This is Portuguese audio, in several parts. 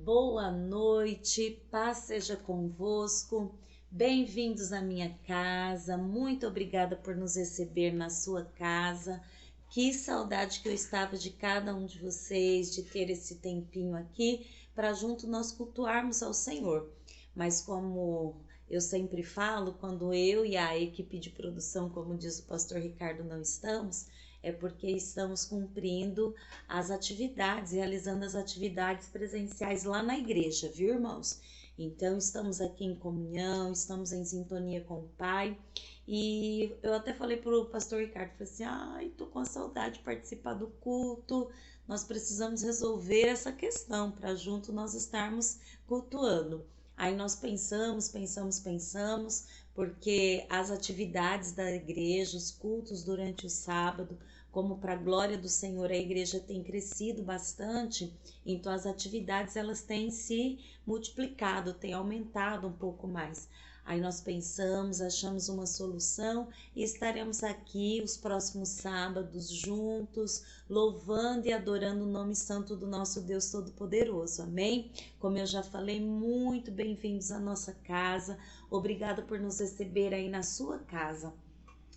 Boa noite, paz seja convosco. Bem-vindos à minha casa. Muito obrigada por nos receber na sua casa. Que saudade que eu estava de cada um de vocês, de ter esse tempinho aqui para junto nós cultuarmos ao Senhor. Mas como eu sempre falo, quando eu e a equipe de produção, como diz o pastor Ricardo, não estamos, é porque estamos cumprindo as atividades, realizando as atividades presenciais lá na igreja, viu, irmãos? Então, estamos aqui em comunhão, estamos em sintonia com o Pai. E eu até falei para o pastor Ricardo, falei assim, ai, tô com saudade de participar do culto, nós precisamos resolver essa questão para junto nós estarmos cultuando. Aí nós pensamos, porque as atividades da igreja, os cultos durante o sábado, como para a glória do Senhor, a igreja tem crescido bastante, então as atividades elas têm se multiplicado, têm aumentado um pouco mais. Aí nós pensamos, achamos uma solução e estaremos aqui os próximos sábados juntos, louvando e adorando o nome santo do nosso Deus Todo-Poderoso. Amém? Como eu já falei, muito bem-vindos à nossa casa. Obrigada por nos receber aí na sua casa.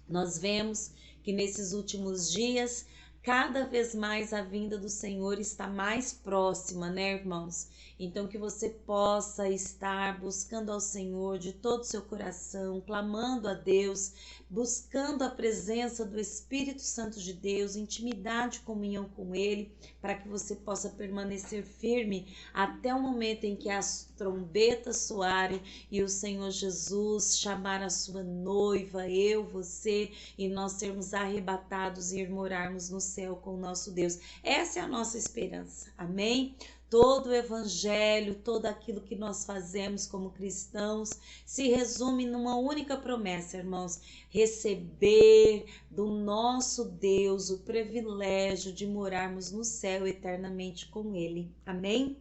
Nós vemos que nesses últimos dias, cada vez mais a vinda do Senhor está mais próxima, né, irmãos? Então, que você possa estar buscando ao Senhor de todo o seu coração, clamando a Deus, buscando a presença do Espírito Santo de Deus, intimidade, comunhão com Ele, para que você possa permanecer firme até o momento em que as trombetas soarem e o Senhor Jesus chamar a sua noiva, eu, você, e nós sermos arrebatados e ir morarmos no céu com o nosso Deus. Essa é a nossa esperança, amém? Todo o evangelho, todo aquilo que nós fazemos como cristãos se resume numa única promessa, irmãos: receber do nosso Deus o privilégio de morarmos no céu eternamente com Ele, amém?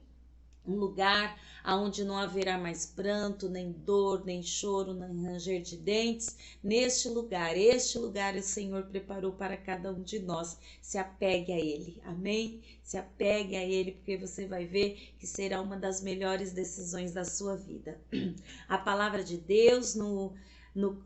Um lugar onde não haverá mais pranto, nem dor, nem choro, nem ranger de dentes. Este lugar o Senhor preparou para cada um de nós. Se apegue a Ele, amém? Se apegue a Ele, porque você vai ver que será uma das melhores decisões da sua vida. A palavra de Deus no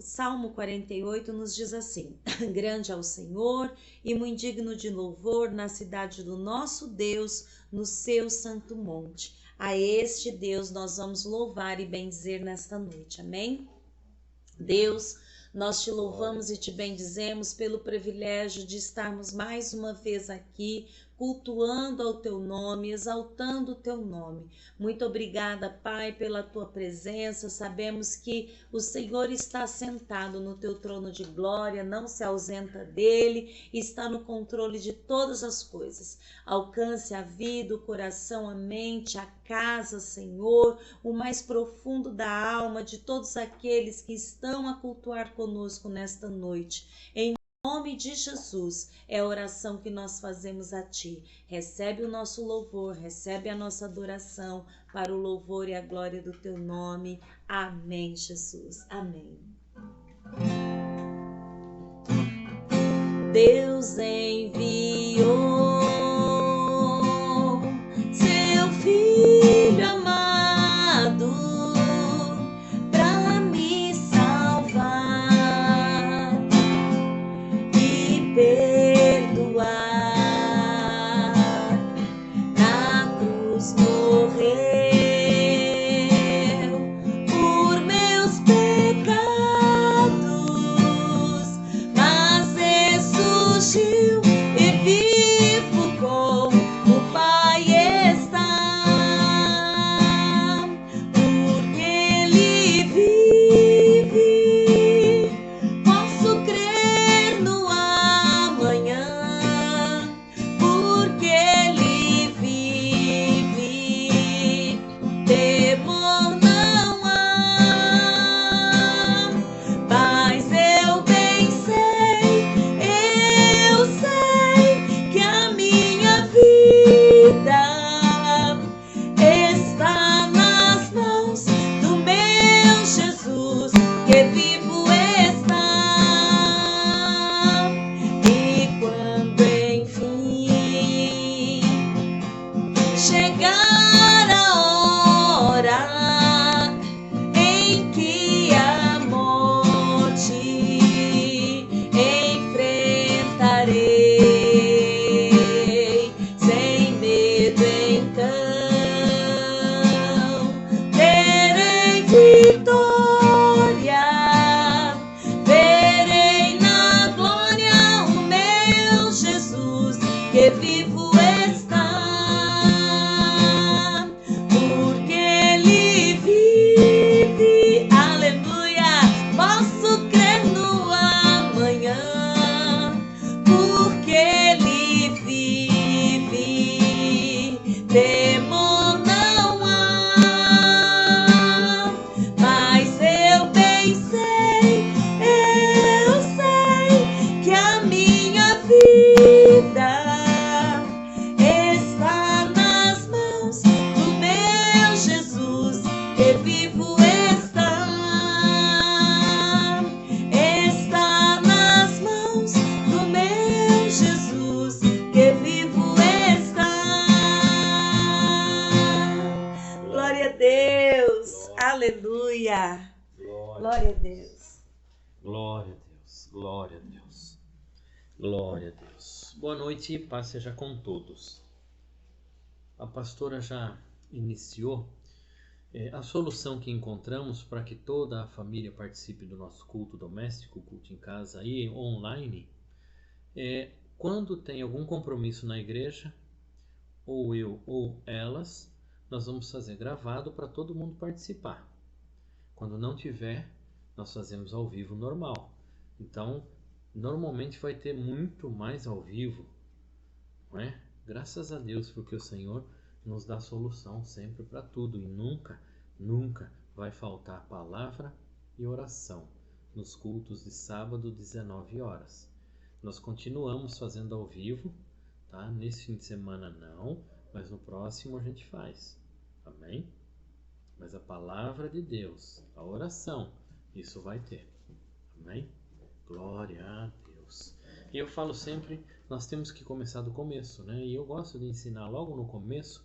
Salmo 48 nos diz assim: grande é o Senhor e muito digno de louvor na cidade do nosso Deus, no seu santo monte. A este Deus nós vamos louvar e bendizer nesta noite, amém? Deus, nós te louvamos e te bendizemos pelo privilégio de estarmos mais uma vez aqui, cultuando ao teu nome, exaltando o teu nome. Muito obrigada, Pai, pela tua presença. Sabemos que o Senhor está sentado no teu trono de glória, não se ausenta dele, está no controle de todas as coisas. Alcance a vida, o coração, a mente, a casa, Senhor, o mais profundo da alma de todos aqueles que estão a cultuar conosco nesta noite. Em nome de Jesus, é a oração que nós fazemos a Ti. Recebe o nosso louvor, recebe a nossa adoração para o louvor e a glória do Teu nome. Amém, Jesus. Amém. Deus enviou seu Filho amado para me salvar e perdoar. Na cruz morreu por meus pecados, mas ressurgiu e vivo com o Pai está. Porque Ele vive, posso crer no amanhã. Porque Ele vive, temor não há. Mas eu bem sei que a minha vida está nas mãos do meu Jesus, que vivo está. E quando enfim chegar a Aleluia! Glória Glória a Deus. Glória a Deus, glória a Deus, glória a Deus. Boa noite e paz seja com todos. A pastora já iniciou a solução que encontramos para que toda a família participe do nosso culto doméstico, culto em casa e online. Quando tem algum compromisso na igreja, ou eu ou elas, nós vamos fazer gravado para todo mundo participar. Quando não tiver, nós fazemos ao vivo normal. Então, normalmente vai ter muito mais ao vivo, não é? Graças a Deus, porque o Senhor nos dá solução sempre para tudo e nunca vai faltar palavra e oração nos cultos de sábado, 19 horas. Nós continuamos fazendo ao vivo, tá? Nesse fim de semana não, mas no próximo a gente faz. Amém? Mas a palavra de Deus, a oração, isso vai ter. Amém? Glória a Deus. E eu falo sempre, nós temos que começar do começo, né? E eu gosto de ensinar logo no começo,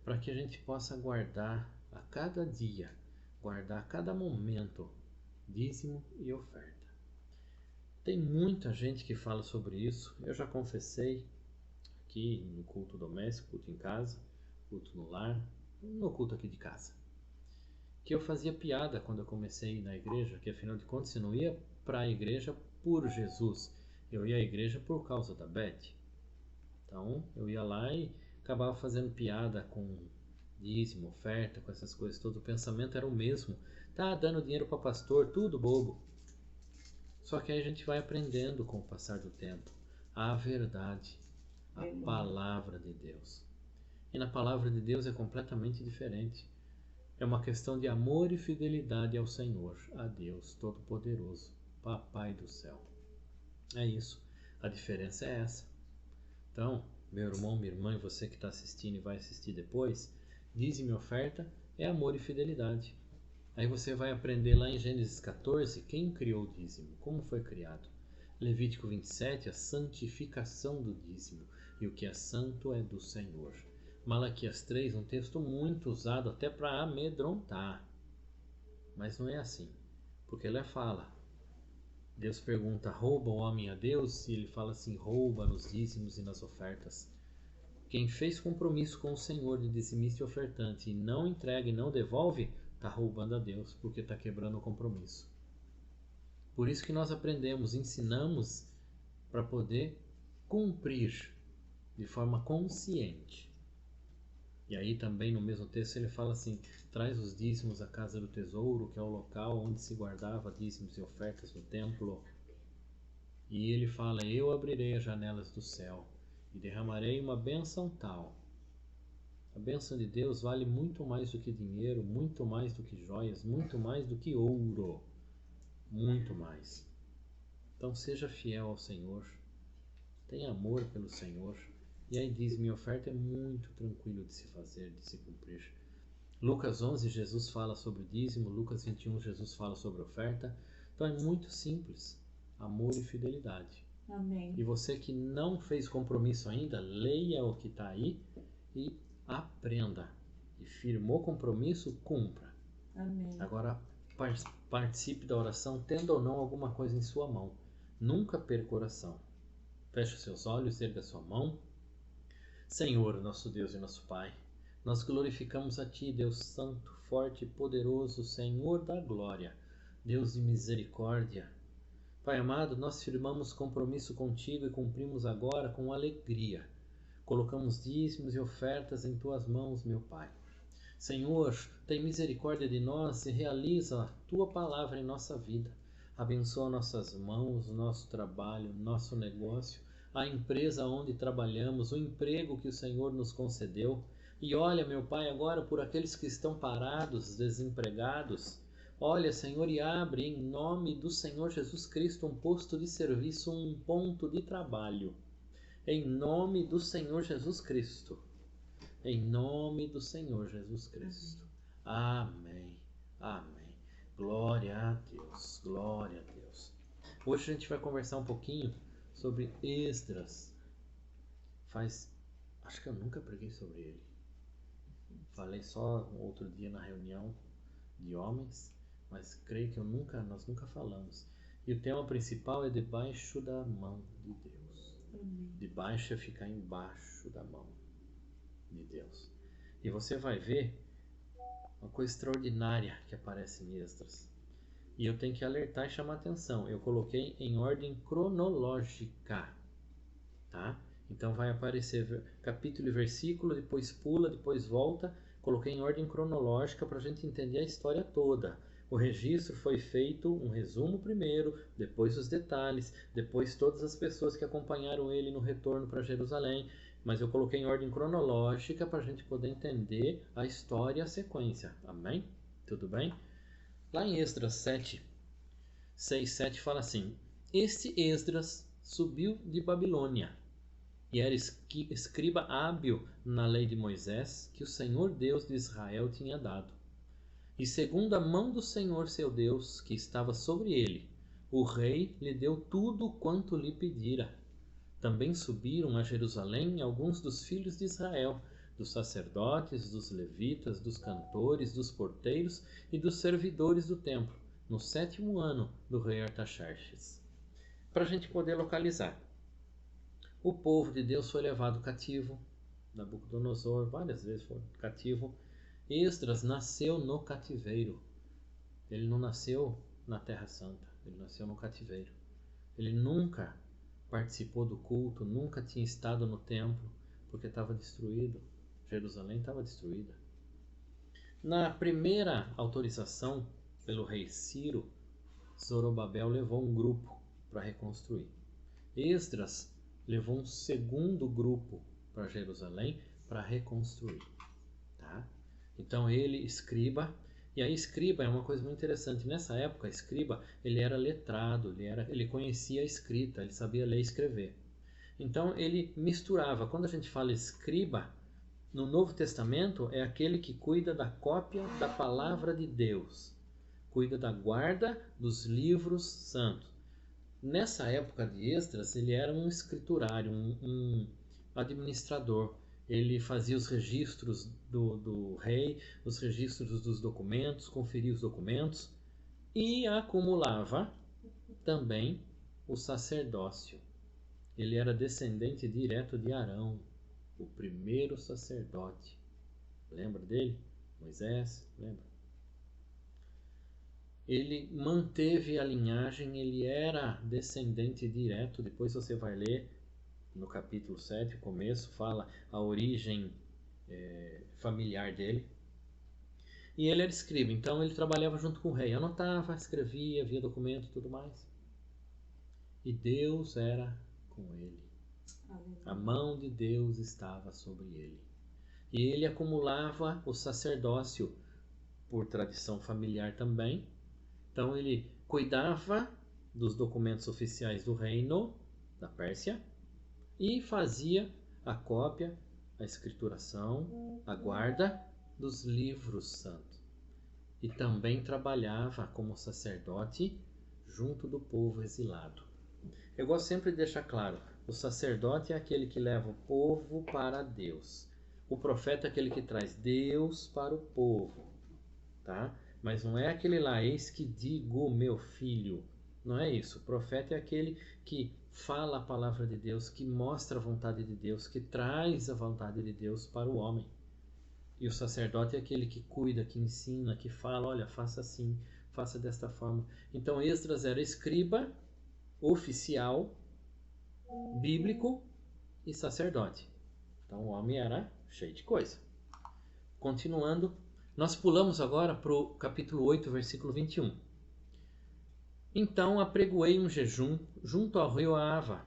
para que a gente possa guardar a cada dia, guardar a cada momento, dízimo e oferta. Tem muita gente que fala sobre isso. Eu já confessei aqui no culto doméstico, culto em casa, culto no lar, no culto aqui de casa, que eu fazia piada quando eu comecei na igreja, que afinal de contas eu não ia para a igreja por Jesus, eu ia à igreja por causa da Beth. Então eu ia lá e acabava fazendo piada com dízimo, oferta, com essas coisas todas. O pensamento era o mesmo, tá dando dinheiro para pastor, tudo bobo. Só que aí a gente vai aprendendo com o passar do tempo a verdade, a palavra de Deus. E na palavra de Deus é completamente diferente. É uma questão de amor e fidelidade ao Senhor, a Deus Todo-Poderoso, Papai do céu. É isso. A diferença é essa. Então, meu irmão, minha irmã e você que está assistindo e vai assistir depois, dízimo e oferta é amor e fidelidade. Aí você vai aprender lá em Gênesis 14 quem criou o dízimo, como foi criado. Levítico 27, a santificação do dízimo. E o que é santo é do Senhor. Malaquias 3, um texto muito usado até para amedrontar. Mas não é assim, porque ele fala. Deus pergunta, rouba o homem a Deus? E ele fala assim, rouba nos dízimos e nas ofertas. Quem fez compromisso com o Senhor de dizimista e ofertante e não entrega e não devolve, está roubando a Deus, porque está quebrando o compromisso. Por isso que nós aprendemos, ensinamos para poder cumprir de forma consciente. E aí também no mesmo texto ele fala assim, traz os dízimos à casa do tesouro, que é o local onde se guardava dízimos e ofertas no templo. E ele fala, eu abrirei as janelas do céu e derramarei uma bênção tal. A bênção de Deus vale muito mais do que dinheiro, muito mais do que joias, muito mais do que ouro. Muito mais. Então seja fiel ao Senhor, tenha amor pelo Senhor. E aí diz, minha oferta é muito tranquilo de se fazer, de se cumprir. Lucas 11, Jesus fala sobre o dízimo, Lucas 21, Jesus fala sobre a oferta. Então é muito simples, amor e fidelidade. Amém. E você que não fez compromisso ainda, leia o que está aí e aprenda. E firmou compromisso, cumpra. Amém. Agora participe da oração, tendo ou não alguma coisa em sua mão. Nunca perca a oração. Feche os seus olhos, erga a sua mão. Senhor, nosso Deus e nosso Pai, nós glorificamos a Ti, Deus Santo, forte e poderoso, Senhor da glória, Deus de misericórdia. Pai amado, nós firmamos compromisso contigo e cumprimos agora com alegria. Colocamos dízimos e ofertas em Tuas mãos, meu Pai. Senhor, tem misericórdia de nós e realiza a Tua palavra em nossa vida. Abençoa nossas mãos, nosso trabalho, nosso negócio, a empresa onde trabalhamos, o emprego que o Senhor nos concedeu. E olha, meu Pai, agora por aqueles que estão parados, desempregados. Olha, Senhor, e abre em nome do Senhor Jesus Cristo um posto de serviço, um ponto de trabalho. Em nome do Senhor Jesus Cristo. Em nome do Senhor Jesus Cristo. Amém. Amém. Glória a Deus. Glória a Deus. Hoje a gente vai conversar um pouquinho sobre Esdras. Acho que eu nunca preguei sobre ele. Falei só um outro dia na reunião, de homens, mas creio que nós nunca falamos. E o tema principal é debaixo da mão de Deus. Debaixo é ficar embaixo da mão de Deus. E você vai ver uma coisa extraordinária que aparece em Esdras. E eu tenho que alertar e chamar atenção. Eu coloquei em ordem cronológica, tá? Então vai aparecer capítulo e versículo, depois pula, depois volta. Coloquei em ordem cronológica para a gente entender a história toda. O registro foi feito, um resumo primeiro, depois os detalhes, depois todas as pessoas que acompanharam ele no retorno para Jerusalém. Mas eu coloquei em ordem cronológica para a gente poder entender a história e a sequência. Amém? Tudo bem? Lá em Esdras 7, 6, 7 fala assim: Este Esdras subiu de Babilônia e era escriba hábil na lei de Moisés que o Senhor Deus de Israel tinha dado. E segundo a mão do Senhor seu Deus, que estava sobre ele, o rei lhe deu tudo quanto lhe pedira. Também subiram a Jerusalém alguns dos filhos de Israel, dos sacerdotes, dos levitas, dos cantores, dos porteiros e dos servidores do templo, no 7º ano do rei Artaxerxes. Para a gente poder localizar, o povo de Deus foi levado cativo, Nabucodonosor várias vezes foi cativo. Esdras nasceu no cativeiro. Ele não nasceu na Terra Santa, ele nasceu no cativeiro. Ele nunca participou do culto, nunca tinha estado no templo, porque estava destruído. Jerusalém estava destruída. Na primeira autorização pelo rei Ciro, Zorobabel levou um grupo para reconstruir. Esdras levou um segundo grupo para Jerusalém para reconstruir. Tá? Então ele, escriba, e aí escriba é uma coisa muito interessante. Nessa época, escriba, ele era letrado, ele conhecia a escrita, ele sabia ler e escrever. Então ele misturava. Quando a gente fala escriba, no Novo Testamento é aquele que cuida da cópia da palavra de Deus, cuida da guarda dos livros santos. Nessa época de Esdras, ele era um escriturário, um administrador. Ele fazia os registros do rei, os registros dos documentos, conferia os documentos e acumulava também o sacerdócio. Ele era descendente direto de Arão, o primeiro sacerdote. Lembra dele? Moisés, lembra? Ele manteve a linhagem, ele era descendente direto. Depois você vai ler no capítulo 7, o começo, fala a origem familiar dele. E ele era escriba, então ele trabalhava junto com o rei, anotava, escrevia, via documento e tudo mais. E Deus era com ele. A mão de Deus estava sobre ele. E ele acumulava o sacerdócio por tradição familiar também. Então ele cuidava dos documentos oficiais do reino da Pérsia e fazia a cópia, a escrituração, a guarda dos livros santos. E também trabalhava como sacerdote junto do povo exilado. Eu gosto sempre de deixar claro, o sacerdote é aquele que leva o povo para Deus. O profeta é aquele que traz Deus para o povo, tá? Mas não é aquele lá, eis que digo, meu filho. Não é isso. O profeta é aquele que fala a palavra de Deus, que mostra a vontade de Deus, que traz a vontade de Deus para o homem. E o sacerdote é aquele que cuida, que ensina, que fala, olha, faça assim, faça desta forma. Então Esdras era escriba, oficial, bíblico e sacerdote. Então o homem era cheio de coisa. Continuando, nós pulamos agora para o capítulo 8, versículo 21. Então apregoei um jejum junto ao rio Ahava,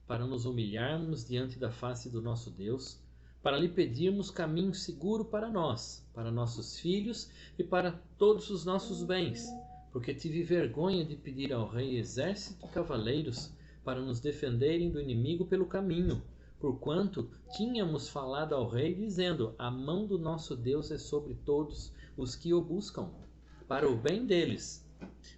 para nos humilharmos diante da face do nosso Deus, para lhe pedirmos caminho seguro para nós, para nossos filhos e para todos os nossos bens, porque tive vergonha de pedir ao rei exército e cavaleiros para nos defenderem do inimigo pelo caminho, porquanto tínhamos falado ao rei, dizendo, a mão do nosso Deus é sobre todos os que o buscam, para o bem deles,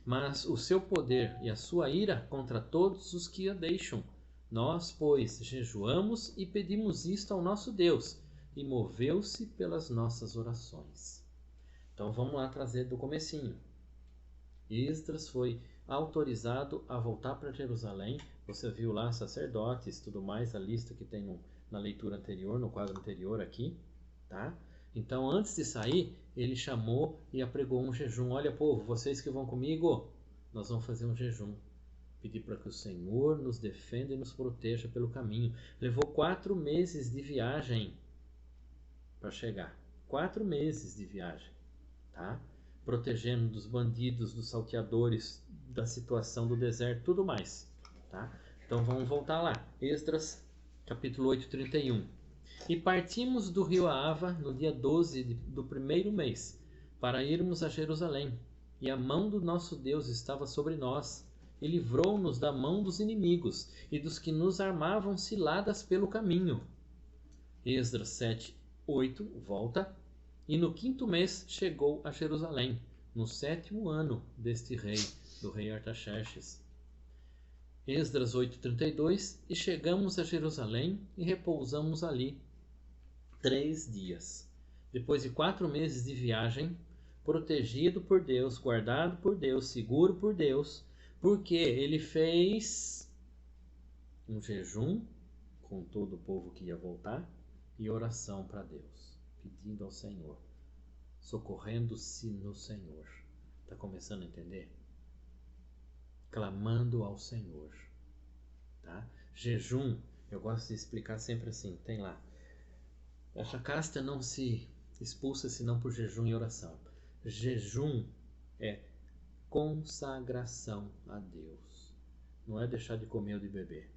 mas o seu poder e a sua ira contra todos os que a deixam. Nós, pois, jejuamos e pedimos isto ao nosso Deus, e moveu-se pelas nossas orações. Então vamos lá trazer do comecinho. Esdras foi autorizado a voltar para Jerusalém. Você viu lá sacerdotes, tudo mais, a lista que tem na leitura anterior, no quadro anterior aqui, tá? Então, antes de sair, ele chamou e apregou um jejum. Olha, povo, vocês que vão comigo, nós vamos fazer um jejum. Pedir para que o Senhor nos defenda e nos proteja pelo caminho. Levou 4 meses de viagem para chegar. 4 meses de viagem, tá? Protegendo dos bandidos, dos salteadores, da situação do deserto, tudo mais, tá? Então vamos voltar lá. Esdras, capítulo 8, 31. E partimos do rio Ava no dia 12 do primeiro mês, para irmos a Jerusalém. E a mão do nosso Deus estava sobre nós, e livrou-nos da mão dos inimigos e dos que nos armavam ciladas pelo caminho. Esdras 7, 8, volta. E no 5º mês chegou a Jerusalém, no 7º ano deste rei, do rei Artaxerxes. Esdras 8:32. E chegamos a Jerusalém e repousamos ali 3 dias. Depois de 4 meses de viagem, protegido por Deus, guardado por Deus, seguro por Deus, porque ele fez um jejum com todo o povo que ia voltar e oração para Deus, pedindo ao Senhor, socorrendo-se no Senhor. Está começando a entender? Clamando ao Senhor, tá? Jejum, eu gosto de explicar sempre assim, tem lá. Essa casta não se expulsa senão por jejum e oração. Jejum é consagração a Deus. Não é deixar de comer ou de beber.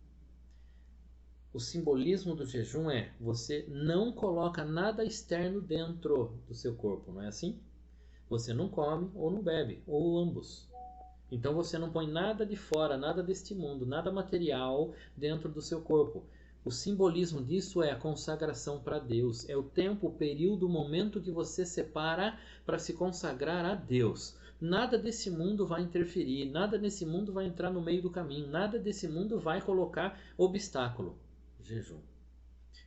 O simbolismo do jejum é você não coloca nada externo dentro do seu corpo, não é assim? Você não come ou não bebe, ou ambos. Então você não põe nada de fora, nada deste mundo, nada material dentro do seu corpo. O simbolismo disso é a consagração para Deus. É o tempo, o período, o momento que você separa para se consagrar a Deus. Nada desse mundo vai interferir, nada desse mundo vai entrar no meio do caminho, nada desse mundo vai colocar obstáculo. Jejum.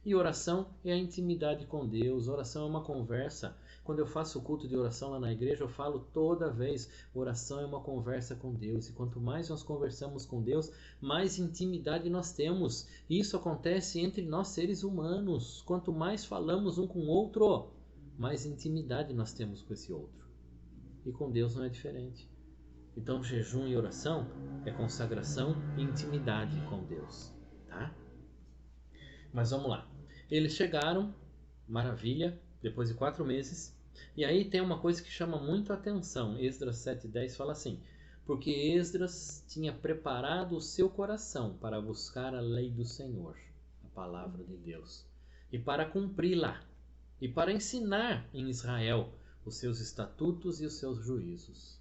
E oração é a intimidade com Deus. Oração é uma conversa. Quando eu faço o culto de oração lá na igreja, eu falo toda vez, oração é uma conversa com Deus. E quanto mais nós conversamos com Deus, mais intimidade nós temos. Isso acontece entre nós seres humanos. Quanto mais falamos um com o outro, mais intimidade nós temos com esse outro. E com Deus não é diferente. Então, jejum e oração é consagração e intimidade com Deus, tá? Mas vamos lá. Eles chegaram, maravilha, depois de 4 meses. E aí tem uma coisa que chama muito a atenção. Esdras 7:10 fala assim: porque Esdras tinha preparado o seu coração para buscar a lei do Senhor, a palavra de Deus, e para cumpri-la, e para ensinar em Israel os seus estatutos e os seus juízos.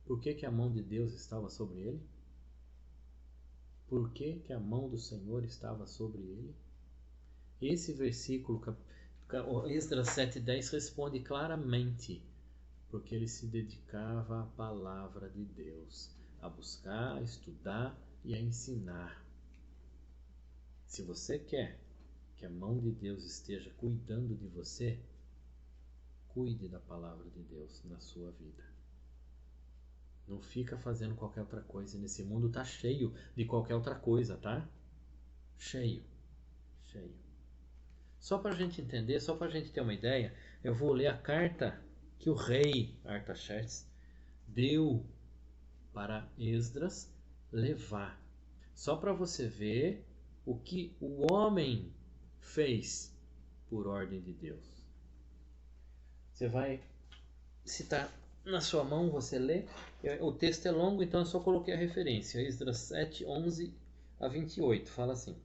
Por que a mão de Deus estava sobre ele? Por que a mão do Senhor estava sobre ele? Esse versículo, Esdras 7:10, responde claramente, porque ele se dedicava à palavra de Deus, a buscar, a estudar e a ensinar. Se você quer que a mão de Deus esteja cuidando de você, cuide da palavra de Deus na sua vida. Não fica fazendo qualquer outra coisa. Nesse mundo tá cheio de qualquer outra coisa, tá? Cheio. Cheio. Só para a gente entender, só para a gente ter uma ideia, eu vou ler a carta que o rei Artaxerxes deu para Esdras levar. Só para você ver o que o homem fez por ordem de Deus. Você vai citar na sua mão, você lê. O texto é longo, então eu só coloquei a referência. Esdras 7, 11 a 28. Fala assim: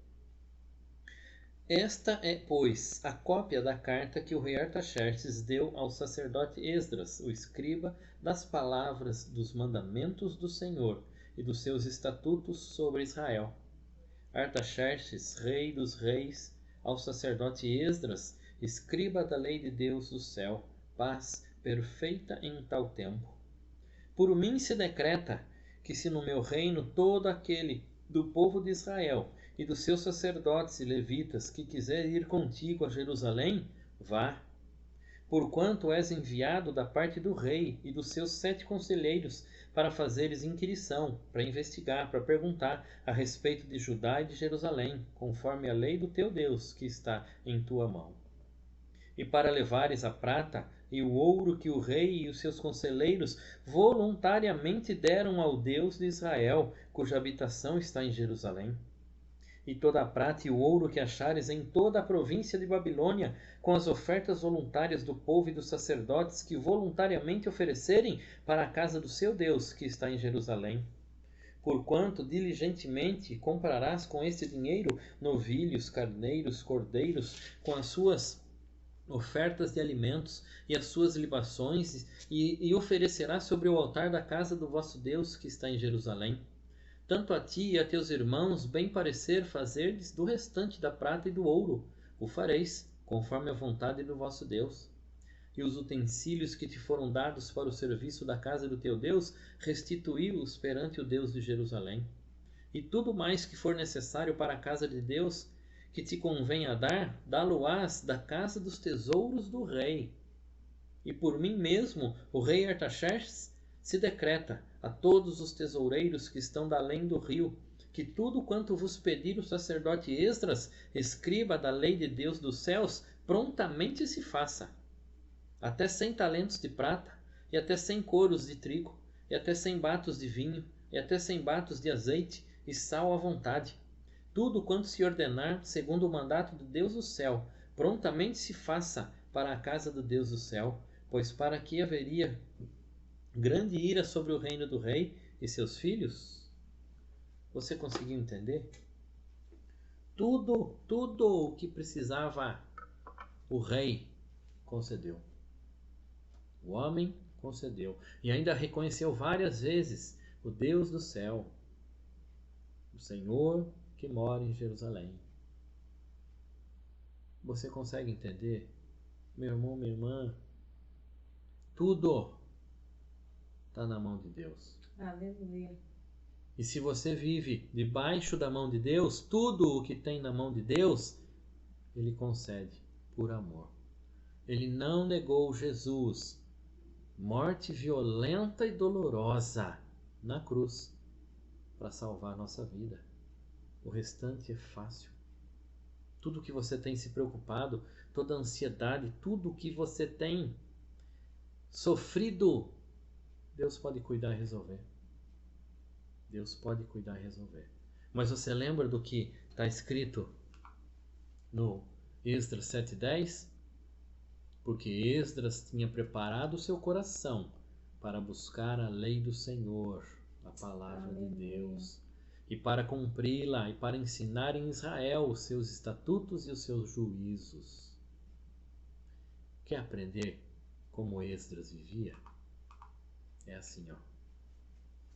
esta é, pois, a cópia da carta que o rei Artaxerxes deu ao sacerdote Esdras, o escriba, das palavras dos mandamentos do Senhor e dos seus estatutos sobre Israel. Artaxerxes, rei dos reis, ao sacerdote Esdras, escriba da lei de Deus do céu, paz perfeita em tal tempo. Por mim se decreta que se no meu reino todo aquele do povo de Israel e dos seus sacerdotes e levitas que quiser ir contigo a Jerusalém, vá. porquanto és enviado da parte do rei e dos seus 7 conselheiros, para fazeres inquirição, para investigar, para perguntar a respeito de Judá e de Jerusalém, conforme a lei do teu Deus que está em tua mão. E para levares a prata e o ouro que o rei e os seus conselheiros voluntariamente deram ao Deus de Israel, cuja habitação está em Jerusalém. E toda a prata e o ouro que achares em toda a província de Babilônia, com as ofertas voluntárias do povo e dos sacerdotes que voluntariamente oferecerem para a casa do seu Deus que está em Jerusalém. Porquanto diligentemente comprarás com este dinheiro novilhos, carneiros, cordeiros, com as suas ofertas de alimentos e as suas libações, e oferecerás sobre o altar da casa do vosso Deus que está em Jerusalém. Tanto a ti e a teus irmãos bem parecer fazerdes do restante da prata e do ouro, o fareis, conforme a vontade do vosso Deus. E os utensílios que te foram dados para o serviço da casa do teu Deus, restituí-os perante o Deus de Jerusalém. E tudo mais que for necessário para a casa de Deus, que te convenha dar, dá-lo-ás da casa dos tesouros do rei. E por mim mesmo, o rei Artaxerxes, se decreta a todos os tesoureiros que estão da além do rio, que tudo quanto vos pedir o sacerdote Esdras, escriba da lei de Deus dos céus, prontamente se faça. Até 100 talentos de prata, e até 100 coros de trigo, e até 100 batos de vinho, e até 100 batos de azeite, e sal à vontade. Tudo quanto se ordenar, segundo o mandato de Deus do céu, prontamente se faça para a casa do Deus do céu, pois para que haveria grande ira sobre o reino do rei e seus filhos? Você conseguiu entender? Tudo o que precisava o rei concedeu. O homem concedeu. E ainda reconheceu várias vezes o Deus do céu, o Senhor que mora em Jerusalém. Você consegue entender? Meu irmão, minha irmã, tudo está na mão de Deus. Aleluia. E se você vive debaixo da mão de Deus, tudo o que tem na mão de Deus, Ele concede por amor. Ele não negou Jesus, morte violenta e dolorosa na cruz, para salvar nossa vida. O restante é fácil. Tudo que você tem se preocupado, toda a ansiedade, tudo que você tem sofrido, Deus pode cuidar e resolver. Deus pode cuidar e resolver. Mas você lembra do que está escrito no Esdras 7:10? Porque Esdras tinha preparado o seu coração para buscar a lei do Senhor, a palavra de Deus, e para cumpri-la e para ensinar em Israel os seus estatutos e os seus juízos. Quer aprender como Esdras vivia? É assim, ó.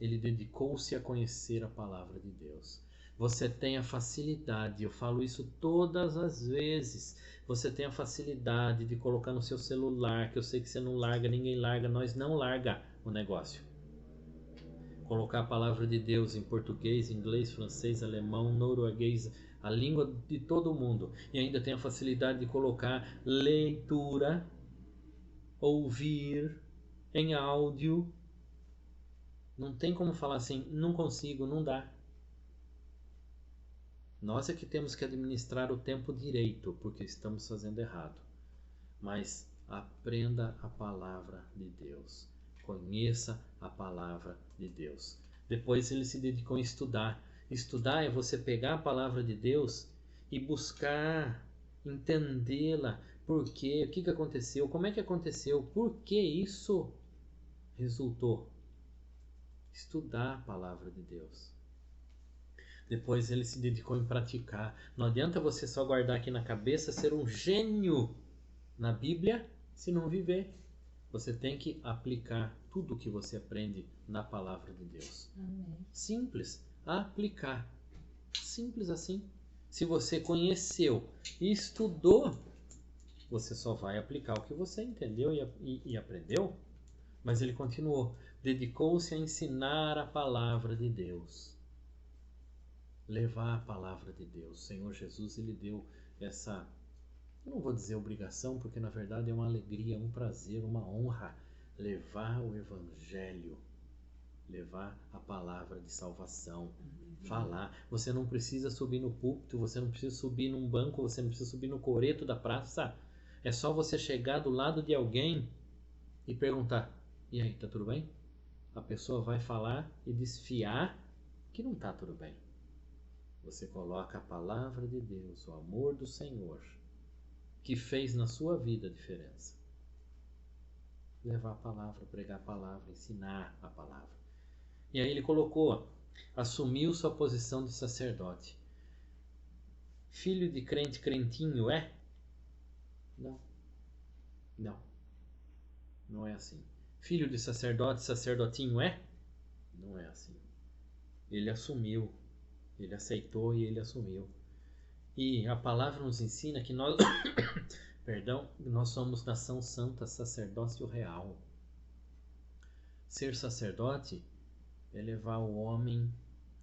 Ele dedicou-se a conhecer a palavra de Deus. Você tem a facilidade, eu falo isso todas as vezes, você tem a facilidade de colocar no seu celular, que eu sei que você não larga, ninguém larga, nós não larga o negócio. Colocar a palavra de Deus em português, inglês, francês, alemão, norueguês, a língua de todo mundo. E ainda tem a facilidade de colocar leitura, ouvir em áudio. Não tem como falar assim, não consigo, não dá. Nós é que temos que administrar o tempo direito, porque estamos fazendo errado. Mas aprenda a palavra de Deus. Conheça a palavra de Deus. Depois ele se dedicou a estudar. Estudar é você pegar a palavra de Deus e buscar entendê-la. Por quê? O que aconteceu? Como é que aconteceu? Por que isso resultou? Estudar a palavra de Deus. Depois ele se dedicou em praticar. Não adianta você só guardar aqui na cabeça, ser um gênio na Bíblia, se não viver. Você tem que aplicar tudo o que você aprende na palavra de Deus. Amém. Simples. Aplicar. Simples assim. Se você conheceu e estudou, você só vai aplicar o que você entendeu e aprendeu. Mas ele continuou. Dedicou-se a ensinar a palavra de Deus. Levar a palavra de Deus. O Senhor Jesus, ele deu essa eu não vou dizer obrigação, porque na verdade é uma alegria, um prazer, uma honra levar o Evangelho, levar a palavra de salvação, falar. Você não precisa subir no púlpito, você não precisa subir num banco, você não precisa subir no coreto da praça. É só você chegar do lado de alguém e perguntar: e aí, tá tudo bem? A pessoa vai falar e desfiar que não tá tudo bem. Você coloca a palavra de Deus, o amor do Senhor, que fez na sua vida a diferença. Levar a palavra, pregar a palavra, ensinar a palavra. E aí ele colocou, assumiu sua posição de sacerdote. Filho de crente, crentinho é? Não. Não. Não é assim. Filho de sacerdote, sacerdotinho é? Não é assim. Ele assumiu, ele aceitou e ele assumiu. E a palavra nos ensina que nós, perdão, nós somos nação santa, sacerdócio real. Ser sacerdote é levar o homem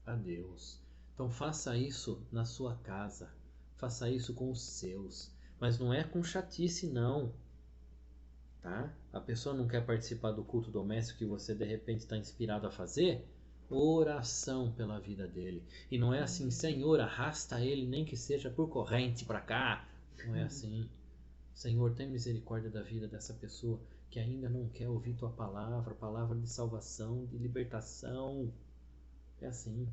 a Deus. Então faça isso na sua casa, faça isso com os seus, mas não é com chatice não, tá? A pessoa não quer participar do culto doméstico que você de repente está inspirado a fazer? Oração pela vida dele. E não é assim: Senhor, arrasta ele nem que seja por corrente para cá. Não é assim. Senhor, tem misericórdia da vida dessa pessoa que ainda não quer ouvir tua palavra, palavra de salvação, de libertação. É assim.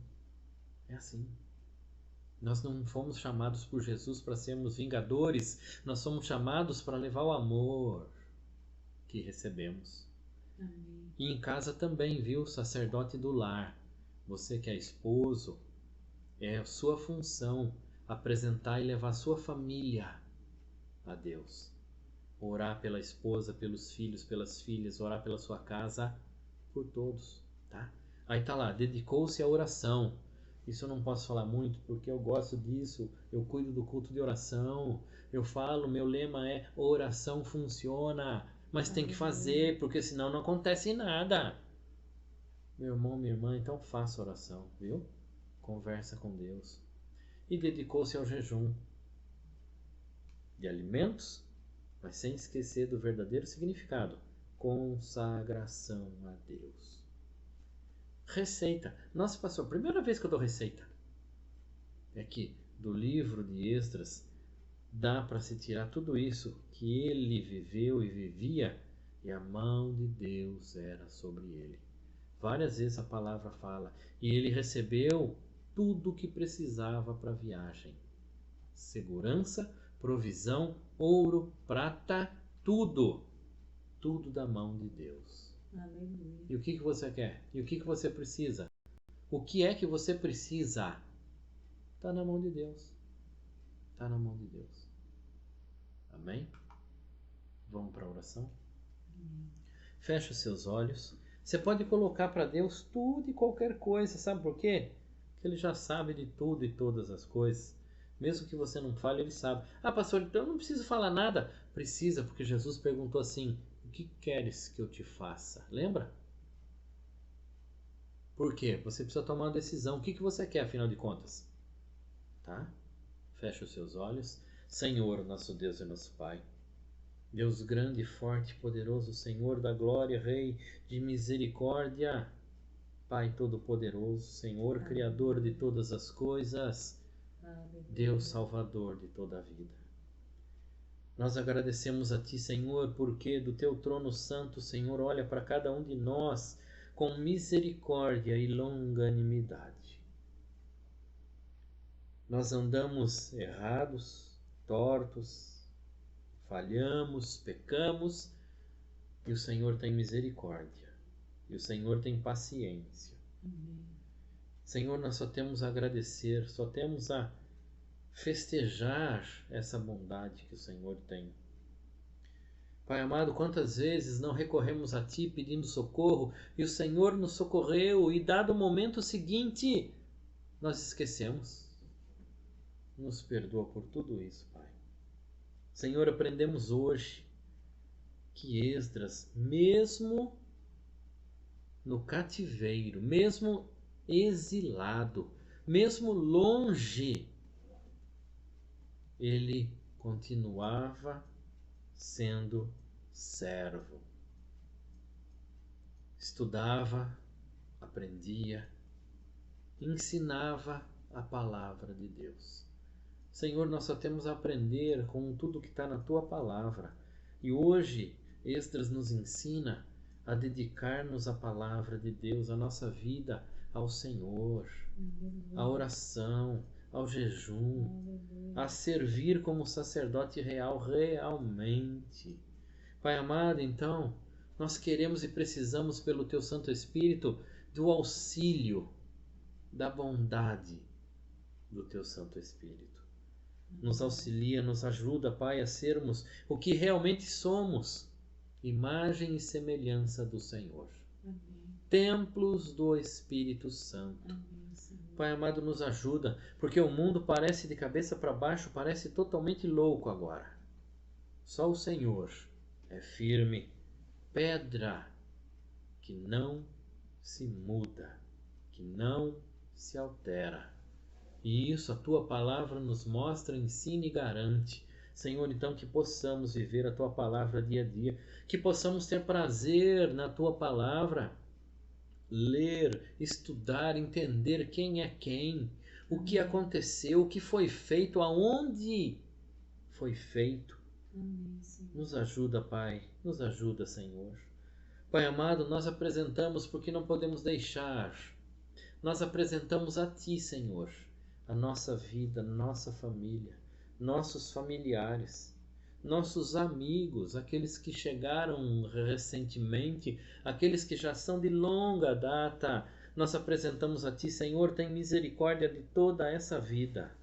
É assim. Nós não fomos chamados por Jesus para sermos vingadores. Nós somos chamados para levar o amor que recebemos. Amém. E em casa também, viu, sacerdote do lar. Você que é esposo, é a sua função apresentar e levar a sua família a Deus. Orar pela esposa, pelos filhos, pelas filhas, orar pela sua casa, por todos, tá? Aí tá lá, dedicou-se à oração. Isso eu não posso falar muito porque eu gosto disso, eu cuido do culto de oração, eu falo, meu lema é oração funciona, mas tem que fazer, porque senão não acontece nada. Meu irmão, minha irmã, então faça oração, viu? Conversa com Deus. E dedicou-se ao jejum de alimentos, mas sem esquecer do verdadeiro significado: consagração a Deus. Receita. Nossa, pastor, primeira vez que eu dou receita. É que do livro de Esdras dá para se tirar tudo isso que ele viveu e vivia, e a mão de Deus era sobre ele. Várias vezes a palavra fala, e ele recebeu tudo o que precisava para a viagem. Segurança, provisão, ouro, prata, tudo. Tudo da mão de Deus. Aleluia. E o que você quer? E o que você precisa? O que é que você precisa? Está na mão de Deus. Está na mão de Deus. Amém? Vamos para a oração? Feche os seus olhos. Você pode colocar para Deus tudo e qualquer coisa. Sabe por quê? Porque Ele já sabe de tudo e todas as coisas. Mesmo que você não fale, Ele sabe. Ah, pastor, então eu não preciso falar nada. Precisa, porque Jesus perguntou assim: o que queres que eu te faça? Lembra? Por quê? Você precisa tomar uma decisão. O que você quer, afinal de contas? Tá? Feche os seus olhos. Senhor, nosso Deus e nosso Pai, Deus grande, forte, poderoso, Senhor da glória, Rei de misericórdia, Pai todo-poderoso, Senhor Criador de todas as coisas, Deus Salvador de toda a vida. Nós agradecemos a Ti, Senhor, porque do Teu trono santo, Senhor, olha para cada um de nós com misericórdia e longanimidade. Nós andamos errados, tortos, falhamos, pecamos, e o Senhor tem misericórdia, e o Senhor tem paciência. Senhor, nós só temos a agradecer, só temos a festejar essa bondade que o Senhor tem. Pai amado, quantas vezes não recorremos a Ti pedindo socorro, e o Senhor nos socorreu, e dado o momento seguinte, nós esquecemos. Nos perdoa por tudo isso, Pai. Senhor, aprendemos hoje que Esdras, mesmo no cativeiro, mesmo exilado, mesmo longe, ele continuava sendo servo. Estudava, aprendia, ensinava a palavra de Deus. Senhor, nós só temos a aprender com tudo que está na Tua palavra. E hoje, Esdras nos ensina a dedicar-nos à palavra de Deus, a nossa vida ao Senhor, à oração, ao jejum, a servir como sacerdote real realmente. Pai amado, então, nós queremos e precisamos, pelo Teu Santo Espírito, do auxílio, da bondade do Teu Santo Espírito. Nos auxilia, nos ajuda, Pai, a sermos o que realmente somos, imagem e semelhança do Senhor. Amém. Templos do Espírito Santo. Amém. Pai amado, nos ajuda, porque o mundo parece de cabeça para baixo, parece totalmente louco agora. Só o Senhor é firme, pedra que não se muda, que não se altera. E isso a Tua palavra nos mostra, ensina e garante. Senhor, então que possamos viver a Tua palavra dia a dia, que possamos ter prazer na Tua palavra, ler, estudar, entender quem é quem, o que aconteceu, o que foi feito, aonde foi feito. Nos ajuda, Pai, nos ajuda, Senhor. Pai amado, nós apresentamos porque não podemos deixar. Nós apresentamos a Ti, Senhor, a nossa vida, nossa família, nossos familiares, nossos amigos, aqueles que chegaram recentemente, aqueles que já são de longa data. Nós apresentamos a Ti, Senhor, tem misericórdia de toda essa vida.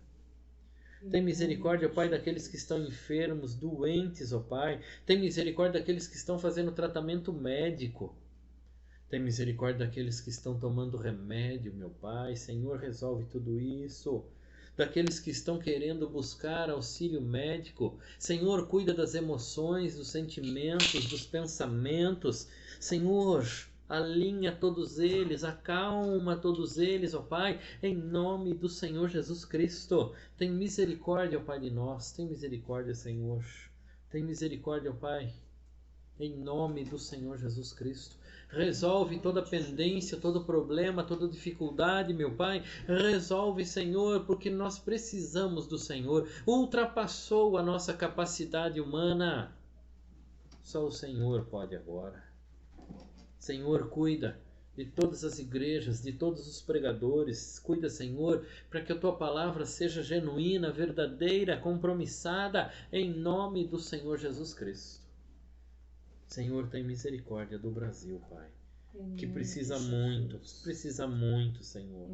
Tem misericórdia, ó Pai, daqueles que estão enfermos, doentes, ó Pai. Tem misericórdia daqueles que estão fazendo tratamento médico. Tem misericórdia daqueles que estão tomando remédio, meu Pai. Senhor, resolve tudo isso. Daqueles que estão querendo buscar auxílio médico. Senhor, cuida das emoções, dos sentimentos, dos pensamentos. Senhor, alinha todos eles, acalma todos eles, ó Pai, em nome do Senhor Jesus Cristo. Tem misericórdia, ó Pai, de nós. Tem misericórdia, Senhor. Tem misericórdia, ó Pai, em nome do Senhor Jesus Cristo. Resolve toda pendência, todo problema, toda dificuldade, meu Pai. Resolve, Senhor, porque nós precisamos do Senhor. Ultrapassou a nossa capacidade humana. Só o Senhor pode agora. Senhor, cuida de todas as igrejas, de todos os pregadores. Cuida, Senhor, para que a Tua palavra seja genuína, verdadeira, compromissada, em nome do Senhor Jesus Cristo. Senhor, tem misericórdia do Brasil, Pai, que precisa muito, Senhor.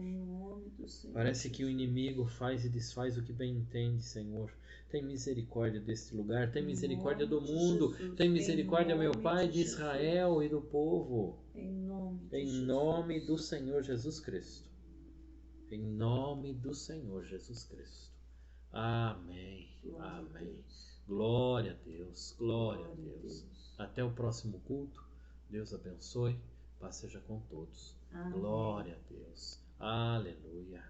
Parece que o inimigo faz e desfaz o que bem entende, Senhor. Tem misericórdia deste lugar, tem misericórdia do mundo, tem misericórdia, meu Pai, de Israel e do povo. Em nome do Senhor Jesus Cristo. Em nome do Senhor Jesus Cristo. Amém. Amém. Glória a Deus, glória a Deus. Até o próximo culto. Deus abençoe. Paz seja com todos. Amém. Glória a Deus. Aleluia.